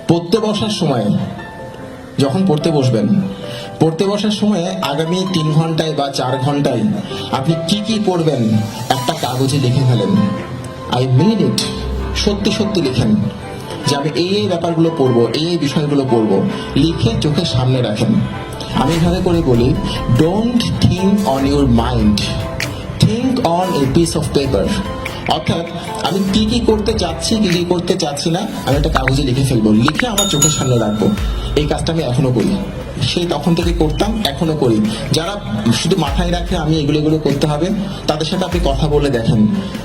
পড়তে বসার সময়, যখন পড়তে বসবেন, পড়তে বসার সময় আগামী 3 ঘন্টায় বা 4 ঘন্টায় আপনি কি কি পড়বেন একটা কাগজে লিখে ফেলেন। আই মিন ইট, সত্যি সত্যি লিখেন যে আমি এই ব্যাপারগুলো পড়বো, এই বিষয়গুলো পড়বো, লিখে চোখের সামনে রাখেন। আমি এভাবে করে বলি, don't think on your mind, think on a piece of paper. অর্থাৎ আমি কি কি করতে চাচ্ছি, কি কি করতে চাচ্ছি না, আমি একটা কাগজে লিখে ফেলবো, লিখে আমার চোখের সামনে রাখবো। এই কাজটা আমি এখনো করি, সেই তখন থেকে করতাম, এখনো করি। যারা শুধু মাথায় রাখে আমি এগুলো করতে হবে, তাদের সাথে আপনি কথা বলে দেখেন,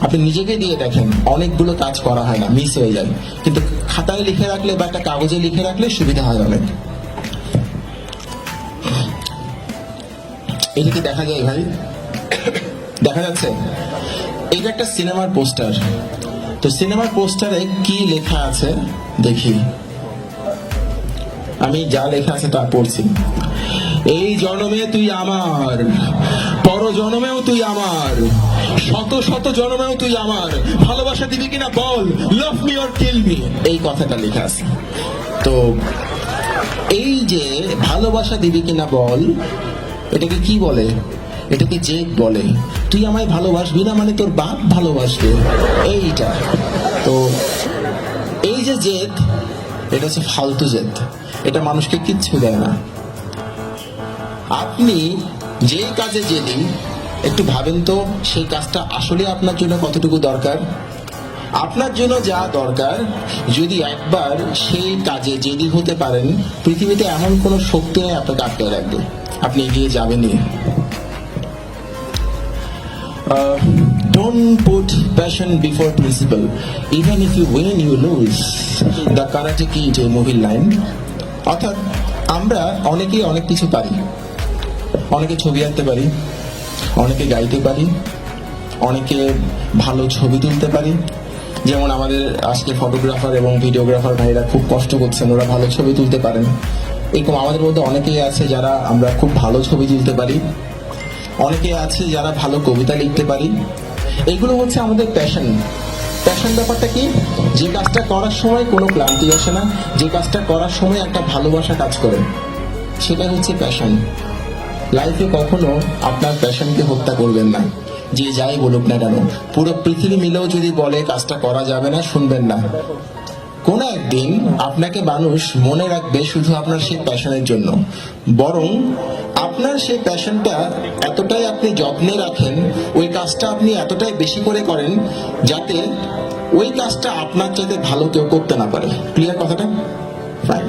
আপনি নিজেকে দিয়ে দেখেন, অনেকগুলো কাজ করা হয় না, মিস হয়ে যায়। কিন্তু খাতায় লিখে রাখলে বা একটা কাগজে লিখে রাখলে সুবিধা হয় অনেক। এটা কি দেখা যায় ভাই? দেখা যাচ্ছে? এটা একটা সিনেমার পোস্টার। তো সিনেমার পোস্টারে কি লেখা আছে দেখি, আমি যা লেখা আছে তা পড়ছি। এই জন্মে তুই আমার, পর জন্মেও তুই আমার, শত শত জন্মেও তুই আমার, ভালোবাসা দিবি কিনা বল, love me or kill me, এই কথাটা লেখা আছে। তো এই যে ভালোবাসা দিবি কিনা বল, এটাকে কি বলে? এটাকে জেদ বলে। তুই আমায় ভালোবাসবি না মানে তোর বাপ ভালোবাসবে, এইটা। তো এই যে জেদ, এটা হচ্ছে ফালতু জেদ, এটা মানুষকে কিচ্ছু দেয় না। আপনি যেই কাজে জেদি, একটু ভাবেন তো সেই কাজটা আসলে আপনার জন্য কতটুকু দরকার। আপনার জন্য যা দরকার, যদি একবার সেই কাজে জেদি হতে পারেন, পৃথিবীতে এমন কোনো শক্তি নেই আপনাকে আটকে রাখবে, আপনি এগিয়ে যাবেনই। Don't put passion before principle. Even if you win, you lose. The Karate Kid movie line. অর্থাৎ আমরা অনেকেই অনেক কিছু পারি, অনেকে ছবি আঁকতে পারি, অনেকে গাইতে পারি, অনেকে ভালো ছবি তুলতে পারি। যেমন আমাদের আজকে ফটোগ্রাফার এবং ভিডিওগ্রাফার ভাইরা খুব কষ্ট করছেন, ওরা ভালো ছবি তুলতে পারেন। এরকম আমাদের মধ্যে অনেকেই আছে যারা আমরা খুব ভালো ছবি তুলতে পারি, অনেকে আছে যারা ভালো কবিতা লিখতে পারি। এইগুলো হচ্ছে আমাদের প্যাশন। প্যাশন ব্যাপারটা কি? যে কাজটা করার সময় কোনো ক্লান্তি আসে না, যে কাজটা করার সময় একটা ভালোবাসা কাজ করে, সেটা হচ্ছে প্যাশন। লাইফে কখনো আপনার প্যাশনকে হত্যা করবেন না, যে যাই বলুক না কেন। পুরো পৃথিবী মিলেও যদি বলে কাজটা করা যাবে না, শুনবেন না। কোনো একদিন আপনাকে মানুষ মনে রাখবে শুধু আপনার সেই প্যাশনের জন্য। বরং আপনার সেই প্যাশনটা এতটাই আপনি যত্নে রাখেন, ওই কাজটা আপনি এতটাই বেশি করে করেন, যাতে ওই কাজটা আপনার চাইতে ভালো কেউ করতে না পারে। ক্লিয়ার কথাটা? ফাইন।